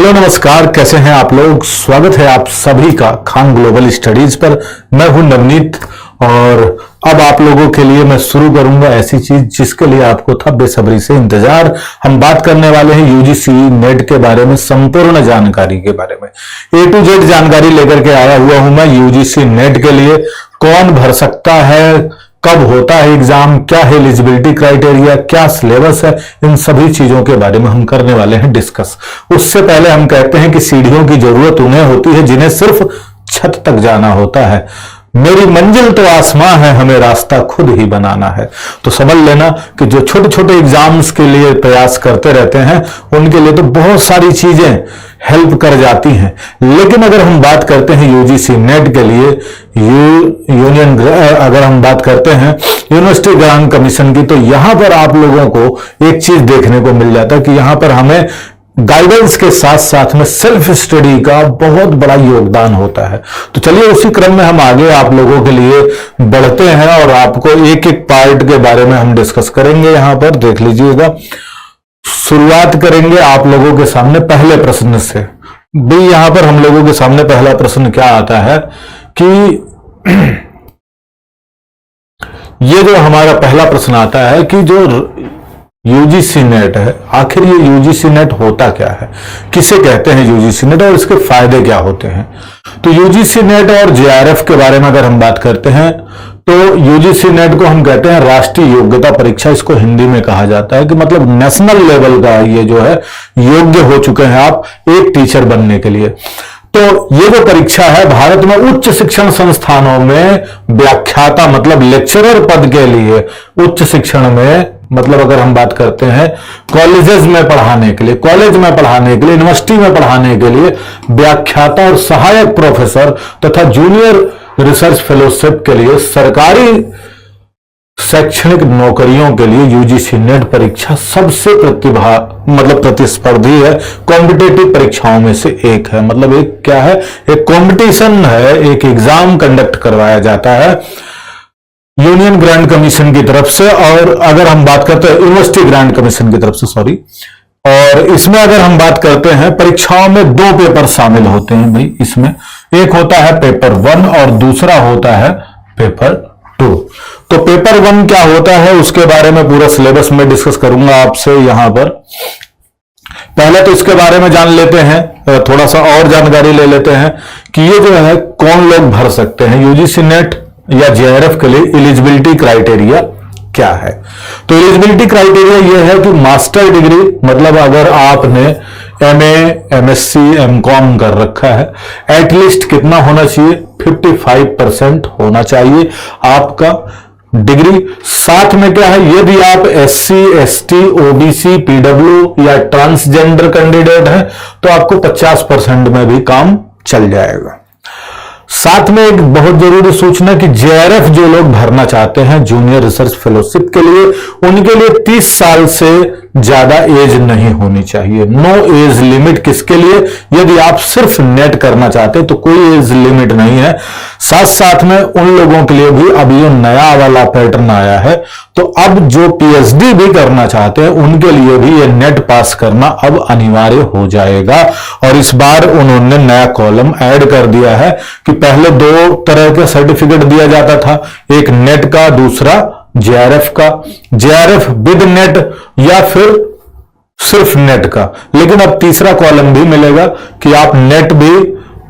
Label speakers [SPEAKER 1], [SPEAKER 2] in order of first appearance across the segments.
[SPEAKER 1] Hello नमस्कार, कैसे हैं आप लोग। स्वागत है आप सभी का खान ग्लोबल स्टडीज पर। मैं हूं नवनीत और अब आप लोगों के लिए मैं शुरू करूंगा ऐसी चीज जिसके लिए आपको था बेसब्री से इंतजार। हम बात करने वाले हैं यूजीसी नेट के बारे में, संपूर्ण जानकारी के बारे में। ए टू जेड जानकारी लेकर के आया हुआ हूं मैं यूजीसी नेट के लिए। कौन भर सकता है, कब होता है एग्जाम, क्या है एलिजिबिलिटी क्राइटेरिया, क्या सिलेबस है, इन सभी चीजों के बारे में हम करने वाले हैं डिस्कस। उससे पहले हम कहते हैं कि सीढ़ियों की जरूरत उन्हें होती है जिन्हें सिर्फ छत तक जाना होता है। मेरी मंजिल तो आसमां है, हमें रास्ता खुद ही बनाना है। तो समझ लेना कि जो छोटे छोटे एग्जाम्स के लिए प्रयास करते रहते हैं उनके लिए तो बहुत सारी चीजें हेल्प कर जाती हैं। लेकिन अगर हम बात करते हैं यूजीसी नेट के लिए, अगर हम बात करते हैं यूनिवर्सिटी ग्रांट कमीशन की, तो यहां पर आप लोगों को एक चीज देखने को मिल जाता है कि यहां पर हमें गाइडेंस के साथ साथ में सेल्फ स्टडी का बहुत बड़ा योगदान होता है। तो चलिए उसी क्रम में हम आगे आप लोगों के लिए बढ़ते हैं और आपको एक एक पार्ट के बारे में हम डिस्कस करेंगे। यहां पर देख लीजिएगा, शुरुआत करेंगे आप लोगों के सामने पहले प्रश्न से। भाई यहां पर हम लोगों के सामने पहला प्रश्न क्या आता है कि ये जो हमारा पहला प्रश्न आता है कि जो यूजीसी नेट है, आखिर ये यूजीसी नेट होता क्या है, किसे कहते हैं यूजीसी नेट और इसके फायदे क्या होते हैं। तो यूजीसी नेट और जेआरएफ के बारे में अगर हम बात करते हैं तो यूजीसी नेट को हम कहते हैं राष्ट्रीय योग्यता परीक्षा। इसको हिंदी में कहा जाता है कि मतलब नेशनल लेवल का ये जो है योग्य हो चुके हैं आप एक टीचर बनने के लिए। तो ये जो परीक्षा है भारत में उच्च शिक्षण संस्थानों में व्याख्याता मतलब लेक्चरर पद के लिए, उच्च शिक्षण में मतलब अगर हम बात करते हैं कॉलेजेस में पढ़ाने के लिए, कॉलेज में पढ़ाने के लिए, यूनिवर्सिटी में पढ़ाने के लिए व्याख्याता और सहायक प्रोफेसर तथा जूनियर रिसर्च फेलोशिप के लिए सरकारी शैक्षणिक नौकरियों के लिए यूजीसी नेट परीक्षा सबसे प्रतिस्पर्धी है, कॉम्पिटेटिव परीक्षाओं में से एक है। मतलब एक क्या है, एक कंपटीशन है, एक एग्जाम कंडक्ट करवाया जाता है यूनियन ग्रांट कमीशन की तरफ से। और अगर हम बात करते हैं यूनिवर्सिटी ग्रांट कमीशन की तरफ से, सॉरी, और इसमें अगर हम बात करते हैं परीक्षाओं में दो पेपर शामिल होते हैं भाई। इसमें एक होता है पेपर 1 और दूसरा होता है पेपर 2। तो पेपर 1 क्या होता है उसके बारे में पूरा सिलेबस में डिस्कस करूंगा आपसे यहां पर। पहले तो इसके बारे में जान लेते हैं, थोड़ा सा और जानकारी ले लेते हैं कि ये जो है कौन लोग भर सकते हैं यूजीसी नेट या जेआरएफ के लिए। एलिजिबिलिटी क्राइटेरिया क्या है, तो एलिजिबिलिटी क्राइटेरिया यह है कि मास्टर डिग्री मतलब अगर आपने एमए, एमएससी, एमकॉम कर रखा है, एटलीस्ट कितना होना चाहिए, 55% होना चाहिए आपका डिग्री। साथ में क्या है, यदि आप एससी, एसटी, ओबीसी, पीडब्ल्यू या ट्रांसजेंडर कैंडिडेट हैं तो आपको 50% में भी काम चल जाएगा। साथ में एक बहुत जरूरी सूचना कि जेआरएफ जो लोग भरना चाहते हैं जूनियर रिसर्च फेलोशिप के लिए, उनके लिए 30 साल से ज्यादा एज नहीं होनी चाहिए। नो एज लिमिट किसके लिए, यदि आप सिर्फ नेट करना चाहते हैं तो कोई एज लिमिट नहीं है। साथ साथ में उन लोगों के लिए भी अब ये नया वाला पैटर्न आया है, तो अब जो पीएचडी भी करना चाहते हैं उनके लिए भी ये नेट पास करना अब अनिवार्य हो जाएगा। और इस बार उन्होंने नया कॉलम ऐड कर दिया है कि पहले 2 तरह का सर्टिफिकेट दिया जाता था, एक नेट का, दूसरा जेआरएफ का। जेआरएफ विद नेट या फिर सिर्फ नेट का, लेकिन अब तीसरा कॉलम भी मिलेगा कि आप नेट भी,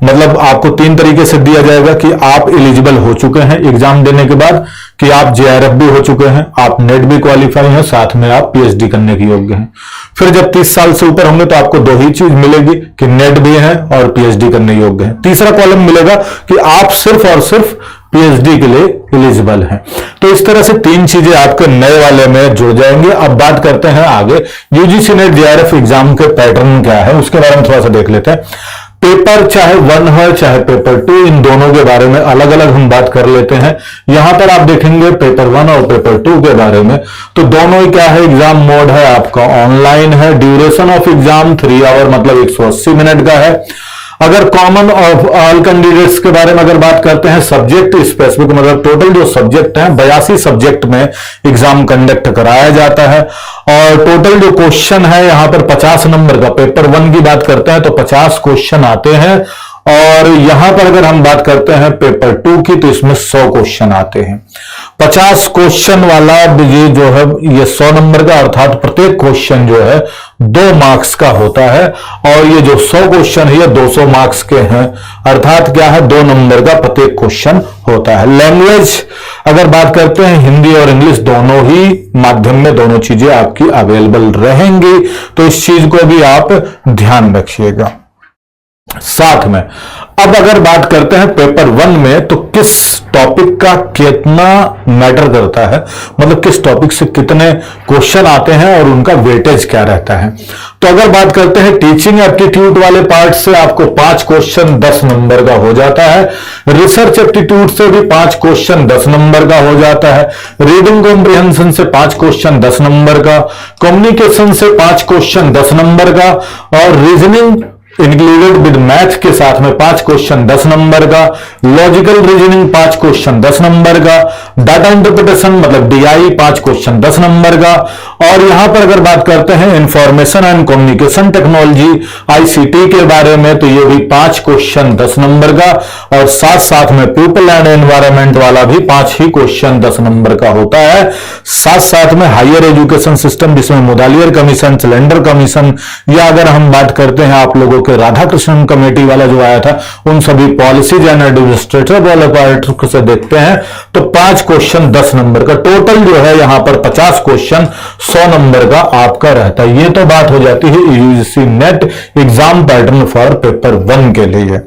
[SPEAKER 1] मतलब आपको 3 तरीके से दिया जाएगा कि आप एलिजिबल हो चुके हैं एग्जाम देने के बाद, कि आप जेआरएफ भी हो चुके हैं, आप नेट भी क्वालिफाई हैं, साथ में आप पीएचडी करने के योग्य हैं। फिर जब 30 साल से ऊपर होंगे तो आपको 2 ही चीज मिलेगी कि नेट भी है और पीएचडी करने योग्य हैं। तीसरा कॉलम मिलेगा कि आप सिर्फ और सिर्फ पीएचडी के लिए एलिजिबल हैं। तो इस तरह से 3 चीजें आपके नए वाले में जुड़ जाएंगे। अब बात करते हैं आगे यूजीसी नेट जेआरएफ एग्जाम के पैटर्न क्या है उसके बारे में थोड़ा सा देख लेते हैं। पेपर चाहे 1 है चाहे पेपर 2, इन दोनों के बारे में अलग अलग हम बात कर लेते हैं। यहां पर आप देखेंगे पेपर 1 और पेपर 2 के बारे में, तो दोनों ही क्या है, एग्जाम मोड है आपका ऑनलाइन है, ड्यूरेशन ऑफ एग्जाम 3 आवर मतलब 180 मिनट का है। अगर कॉमन ऑफ ऑल कैंडिडेट्स के बारे में अगर बात करते हैं, सब्जेक्ट स्पेसिफिक मतलब टोटल जो सब्जेक्ट हैं 82 सब्जेक्ट में एग्जाम कंडक्ट कराया जाता है और टोटल जो क्वेश्चन है यहां पर 50 नंबर का, पेपर 1 की बात करते हैं तो 50 क्वेश्चन आते हैं और यहां पर अगर हम बात करते हैं पेपर 2 की तो इसमें 100 क्वेश्चन आते हैं। 50 क्वेश्चन वाला ये जो है ये 100 नंबर का, अर्थात प्रत्येक क्वेश्चन जो है 2 मार्क्स का होता है और ये जो 100 क्वेश्चन है ये 200 मार्क्स के हैं, अर्थात क्या है 2 नंबर का प्रत्येक क्वेश्चन होता है। लैंग्वेज अगर बात करते हैं हिंदी और इंग्लिश दोनों ही माध्यम में दोनों चीजें आपकी अवेलेबल रहेंगी, तो इस चीज को भी आप ध्यान रखिएगा। साथ में अब अगर बात करते हैं पेपर 1 में तो किस टॉपिक का कितना मैटर करता है, मतलब किस टॉपिक से कितने क्वेश्चन आते हैं और उनका वेटेज क्या रहता है। तो अगर बात करते हैं टीचिंग एप्टीट्यूड वाले पार्ट से आपको 5 क्वेश्चन 10 नंबर का हो जाता है, रिसर्च एप्टीट्यूड से भी 5 क्वेश्चन 10 नंबर का हो जाता है, रीडिंग कॉम्प्रिहेंशन से 5 क्वेश्चन 10 नंबर का, कम्युनिकेशन से 5 क्वेश्चन 10 नंबर का और रीजनिंग इंक्लूडेड विद मैथ के साथ में 5 क्वेश्चन 10 नंबर का, लॉजिकल रीजनिंग 5 क्वेश्चन 10 नंबर का, डाटा इंटरप्रिटेशन मतलब डीआई 5 क्वेश्चन 10 नंबर का और यहां पर अगर बात करते हैं information and communication technology ICT के बारे में तो ये भी 5 क्वेश्चन 10 नंबर का और साथ साथ में पीपल एंड एनवायरमेंट वाला भी 5 ही क्वेश्चन 10 नंबर का होता है। साथ साथ में हायर एजुकेशन सिस्टम जिसमें मुदालियर कमीशन, सिलेंडर कमीशन या अगर हम बात करते हैं आप लोगों के राधा कृष्णन कमेटी वाला जो आया था उन सभी पॉलिसीज एंड एडमिनिस्ट्रेटिव वाले पार्ट से देखते हैं तो 5 क्वेश्चन 10 नंबर का, टोटल जो है यहां पर 50 क्वेश्चन 100 नंबर का आपका रहता है। ये तो बात हो जाती है UGC net exam pattern for paper 1 के लिए,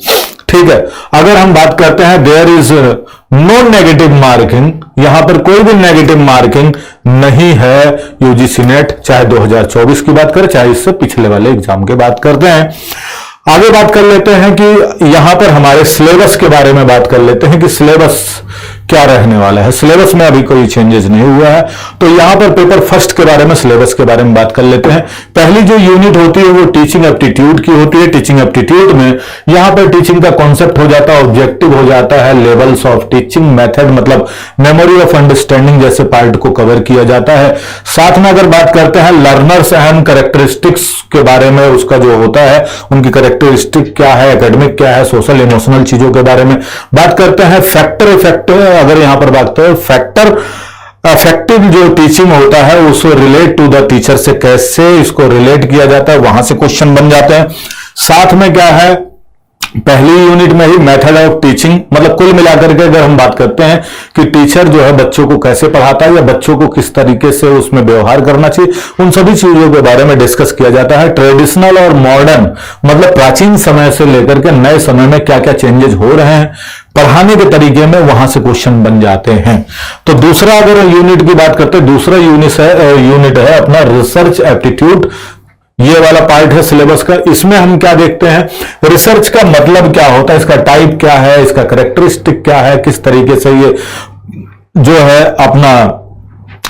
[SPEAKER 1] ठीक है। अगर हम बात करते हैं there is no negative marking, यहां पर कोई भी नेगेटिव मार्किंग नहीं है यूजीसी नेट, चाहे 2024 की बात करें चाहे इससे पिछले वाले एग्जाम की बात करते हैं। आगे बात कर लेते हैं कि यहां पर हमारे सिलेबस के बारे में बात कर लेते हैं कि सिलेबस क्या रहने वाला है। सिलेबस में अभी कोई चेंजेस नहीं हुआ है, तो यहां पर पेपर फर्स्ट के बारे में सिलेबस के बारे में बात कर लेते हैं। पहली जो यूनिट होती है वो टीचिंग एप्टीट्यूड की होती है। टीचिंग एप्टीट्यूड में यहां पर टीचिंग का कॉन्सेप्ट हो जाता है, ऑब्जेक्टिव हो जाता है, लेवल्स ऑफ टीचिंग, मेथड मतलब मेमोरी ऑफ अंडरस्टैंडिंग जैसे पार्ट को कवर किया जाता है। साथ में अगर बात करते हैं लर्नर्स एंड कैरेक्टरिस्टिक्स के बारे में, उसका जो होता है उनकी कैरेक्टरिस्टिक क्या है, एकेडमिक क्या है, सोशल इमोशनल चीजों के बारे में बात करते हैं। फैक्टर इफेक्ट अगर यहां पर बात करें फैक्टर इफेक्टिव जो टीचिंग होता है उसको रिलेट टू द टीचर से कैसे इसको रिलेट किया जाता है, वहां से क्वेश्चन बन जाते हैं। साथ में क्या है पहली यूनिट में ही मेथड ऑफ टीचिंग, मतलब कुल मिलाकर के अगर हम बात करते हैं कि टीचर जो है बच्चों को कैसे पढ़ाता है या बच्चों को किस तरीके से उसमें व्यवहार करना चाहिए, उन सभी चीजों के बारे में डिस्कस किया जाता है। ट्रेडिशनल और मॉडर्न मतलब प्राचीन समय से लेकर के नए समय में क्या क्या चेंजेस हो रहे हैं पढ़ाने के तरीके में, वहां से क्वेश्चन बन जाते हैं। तो दूसरा अगर यूनिट की बात करते हैं, दूसरा यूनिट है अपना रिसर्च एप्टीट्यूड, ये वाला पार्ट है सिलेबस का। इसमें हम क्या देखते हैं रिसर्च का मतलब क्या होता है, इसका टाइप क्या है, इसका कैरेक्टरिस्टिक क्या है, किस तरीके से ये जो है अपना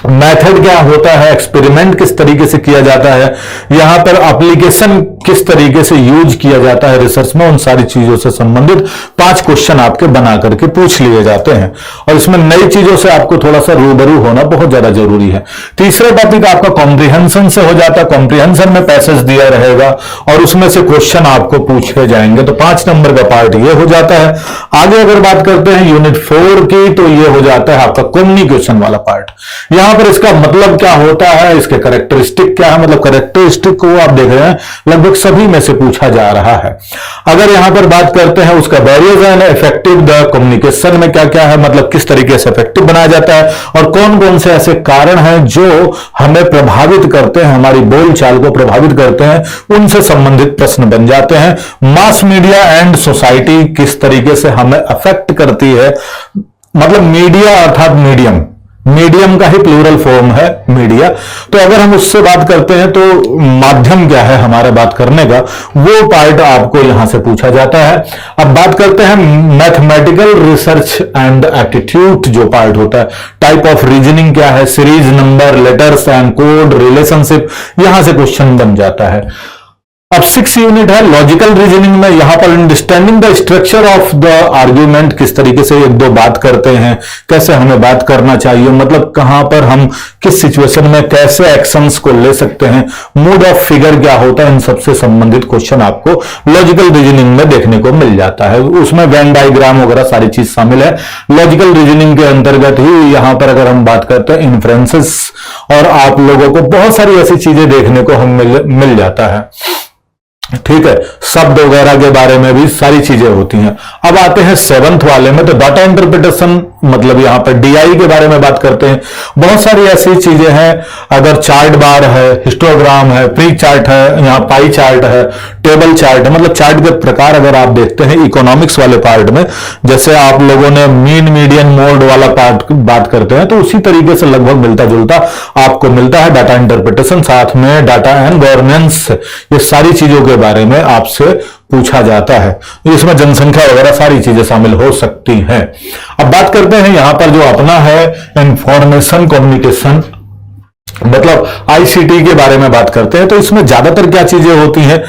[SPEAKER 1] मेथड क्या होता है, एक्सपेरिमेंट किस तरीके से किया जाता है, यहां पर एप्लीकेशन किस तरीके से यूज किया जाता है रिसर्च में, उन सारी चीजों से संबंधित 5 क्वेश्चन आपके बना करके पूछ लिए जाते हैं और इसमें नई चीजों से आपको थोड़ा सा रूबरू होना बहुत ज्यादा जरूरी है। तीसरा टॉपिक आपका कॉम्प्रिहेंशन से हो जाता है। कॉम्प्रिहेंशन में पैसेज दिया रहेगा और उसमें से क्वेश्चन आपको पूछे जाएंगे, तो 5 नंबर का पार्ट ये हो जाता है। आगे अगर बात करते हैं यूनिट 4 की तो ये हो जाता है आपका कम्युनिकेशन वाला पार्ट। यहां पर इसका मतलब क्या होता है, इसके कैरेक्टरिस्टिक क्या है, मतलब कैरेक्टरिस्टिक को आप देख रहे हैं लगभग सभी में से पूछा जा रहा है। अगर यहां पर बात करते हैं उसका barriers and effective the communication में क्या क्या है, मतलब किस तरीके से इफेक्टिव बनाया जाता है और कौन कौन से ऐसे कारण हैं जो हमें प्रभावित करते हैं, हमारी बोलचाल को प्रभावित करते हैं, उनसे संबंधित प्रश्न बन जाते हैं। मास मीडिया एंड सोसाइटी किस तरीके से हमें अफेक्ट करती है, मतलब मीडिया अर्थात मीडियम का ही प्लूरल फॉर्म है मीडिया। तो अगर हम उससे बात करते हैं तो माध्यम क्या है हमारा बात करने का, वो पार्ट आपको यहां से पूछा जाता है। अब बात करते हैं मैथमेटिकल रिसर्च एंड एप्टीट्यूड जो पार्ट होता है, टाइप ऑफ रीजनिंग क्या है, series number, letters and code, relationship, यहां से क्वेश्चन बन जाता है। अब 6 यूनिट है लॉजिकल रीजनिंग में। यहां पर understanding the structure of the argument, किस तरीके से एक दो बात करते हैं, कैसे हमें बात करना चाहिए, मतलब कहां पर हम किस सिचुएशन में कैसे एक्शंस को ले सकते हैं, मूड ऑफ फिगर क्या होता है, इन सबसे संबंधित क्वेश्चन आपको लॉजिकल रीजनिंग में देखने को मिल जाता है। उसमें वेन डायग्राम वगैरह सारी चीज शामिल है। लॉजिकल रीजनिंग के अंतर्गत ही यहां पर अगर हम बात करते हैं इन्फ्रेंसेस, और आप लोगों को बहुत सारी ऐसी चीजें देखने को हम मिल जाता है, ठीक है, शब्द वगैरह के बारे में भी सारी चीजें होती हैं। अब आते हैं 7th वाले में, तो डाटा इंटरप्रिटेशन, मतलब यहां पर डीआई के बारे में बात करते हैं। बहुत सारी ऐसी चीजें हैं, अगर चार्ट बार है, हिस्टोग्राम है, प्री चार्ट है, यहां पाई चार्ट है, टेबल चार्ट है, मतलब चार्ट के प्रकार अगर आप देखते हैं इकोनॉमिक्स वाले पार्ट में, जैसे आप लोगों ने मीन मीडियन मोड वाला पार्ट बात करते हैं, तो उसी तरीके से लगभग मिलता जुलता आपको मिलता है डाटा इंटरप्रिटेशन। साथ में डाटा एंड गवर्नेंस, ये सारी चीजों के बारे में आपसे पूछा जाता है। इसमें जनसंख्या वगैरह सारी चीजें शामिल हो सकती हैं। अब बात करते हैं यहां पर जो अपना है इंफॉर्मेशन कम्युनिकेशन, मतलब आईसीटी के बारे में बात करते हैं। तो इसमें ज्यादातर क्या चीजें होती हैं,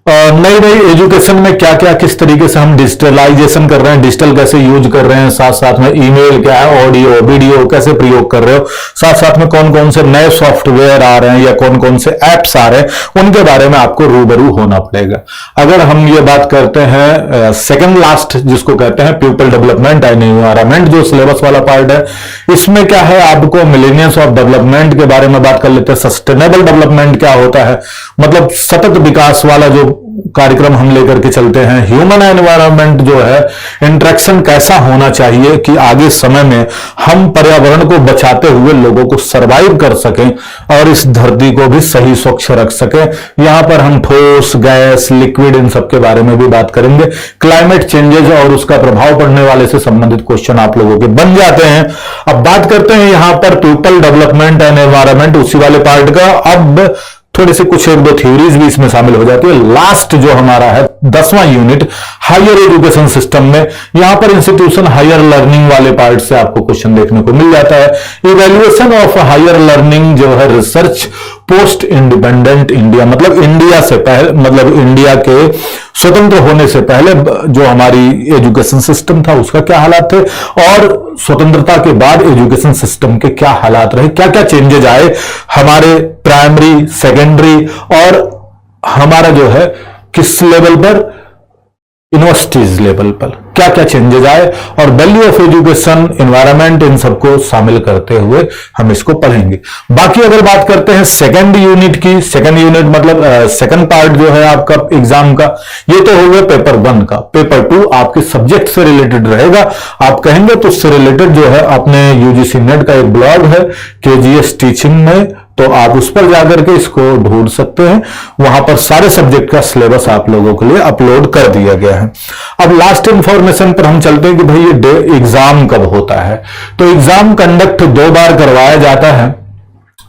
[SPEAKER 1] नई नई एजुकेशन में क्या क्या किस तरीके से हम डिजिटलाइजेशन कर रहे हैं, डिजिटल कैसे यूज कर रहे हैं, साथ साथ में ईमेल क्या है, ऑडियो वीडियो कैसे प्रयोग कर रहे हो, साथ साथ में कौन कौन से नए सॉफ्टवेयर आ रहे हैं या कौन कौन से एप्स आ रहे हैं, उनके बारे में आपको रूबरू होना पड़ेगा। अगर हम ये बात करते हैं सेकंड लास्ट जिसको कहते हैं पीपल डेवलपमेंट एंड एनवायरमेंट, जो सिलेबस वाला पार्ट है, इसमें क्या है आपको मिलेनियम्स ऑफ डेवलपमेंट के बारे में बात कर लेते हैं। सस्टेनेबल डेवलपमेंट क्या होता है, मतलब सतत विकास वाला जो कार्यक्रम हम लेकर के चलते हैं। ह्यूमन एनवायरनमेंट जो है, इंटरेक्शन कैसा होना चाहिए कि आगे समय में हम पर्यावरण को बचाते हुए लोगों को सरवाइव कर सकें और इस धरती को भी सही स्वच्छ रख सकें। यहां पर हम ठोस, गैस, लिक्विड, इन सब के बारे में भी बात करेंगे। क्लाइमेट चेंजेस और उसका प्रभाव पड़ने वाले से संबंधित क्वेश्चन आप लोगों के बन जाते हैं। अब बात करते हैं यहां पर पीपल डेवलपमेंट एंड एनवायरनमेंट, उसी वाले पार्ट का। अब थोड़े से कुछ एक दो थ्योरीज भी इसमें शामिल हो जाती है। लास्ट जो हमारा है 10वां यूनिट हायर एजुकेशन सिस्टम में, यहां पर इंस्टीट्यूशन हायर लर्निंग वाले पार्ट से आपको क्वेश्चन देखने को मिल जाता है। इवैल्यूएशन ऑफ हायर लर्निंग जो है रिसर्च पोस्ट इंडिपेंडेंट इंडिया, मतलब इंडिया से पहले, मतलब इंडिया के स्वतंत्र होने से पहले जो हमारी एजुकेशन सिस्टम था उसका क्या हालात थे, और स्वतंत्रता के बाद एजुकेशन सिस्टम के क्या हालात रहे, क्या क्या चेंजेज आए हमारे प्राइमरी, सेकेंडरी और हमारा जो है किस लेवल पर, यूनिवर्सिटीज लेवल पर क्या क्या चेंजेस आए, और वैल्यू ऑफ एजुकेशन, एनवायरनमेंट, इन सबको शामिल करते हुए हम इसको पढ़ेंगे। बाकी अगर बात करते हैं सेकंड यूनिट की, सेकंड यूनिट मतलब सेकंड पार्ट जो है आपका एग्जाम का, ये तो हो गया पेपर 1 का। पेपर 2 आपके सब्जेक्ट से रिलेटेड रहेगा। आप कहेंगे तो उससे रिलेटेड जो है अपने यूजीसी नेट का एक ब्लॉग है केजीएस टीचिंग में, तो आप उस पर जाकर के इसको ढूंढ सकते हैं। वहां पर सारे सब्जेक्ट का सिलेबस आप लोगों के लिए अपलोड कर दिया गया है। अब लास्ट इंफॉर्मेशन पर हम चलते हैं कि भाई ये एग्जाम कब होता है। तो एग्जाम कंडक्ट 2 बार करवाया जाता है,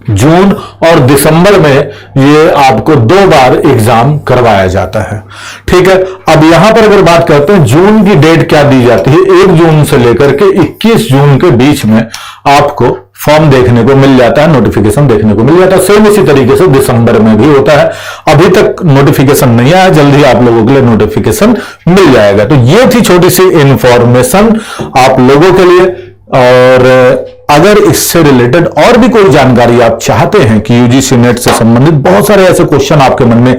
[SPEAKER 1] जून और दिसंबर में ये आपको 2 बार एग्जाम करवाया जाता है, ठीक है। अब यहां पर अगर बात करते हैं जून की डेट क्या दी जाती है, 1 जून से लेकर के 21 जून के बीच में आपको फॉर्म देखने को मिल जाता है, नोटिफिकेशन देखने को मिल जाता है। सेम इसी तरीके से दिसंबर में भी होता है। अभी तक नोटिफिकेशन नहीं आया, जल्दी आप लोगों के लिए नोटिफिकेशन मिल जाएगा। तो ये थी छोटी सी इंफॉर्मेशन आप लोगों के लिए। और अगर इससे रिलेटेड और भी कोई जानकारी आप चाहते हैं कि यूजीसी नेट से संबंधित बहुत सारे ऐसे क्वेश्चन आपके मन में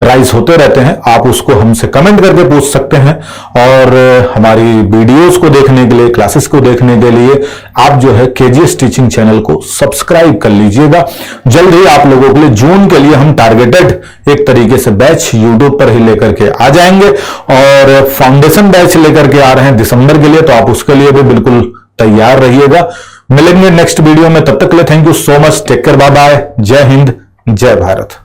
[SPEAKER 1] राइज होते रहते हैं, आप उसको हमसे कमेंट करके पूछ सकते हैं। और हमारी वीडियोस को देखने के लिए, क्लासेस को देखने के लिए आप जो है केजीएस टीचिंग चैनल को सब्सक्राइब कर लीजिएगा। जल्द ही आप लोगों के लिए जून के लिए हम टारगेटेड एक तरीके से बैच यूट्यूब पर ही लेकर के आ जाएंगे, और फाउंडेशन बैच लेकर के आ रहे हैं दिसंबर के लिए, तो आप उसके लिए भी बिल्कुल तैयार रहिएगा। मिलेंगे नेक्स्ट वीडियो में, तब तक के लिए thank you so much, take care, bye bye, जय हिंद, जय भारत।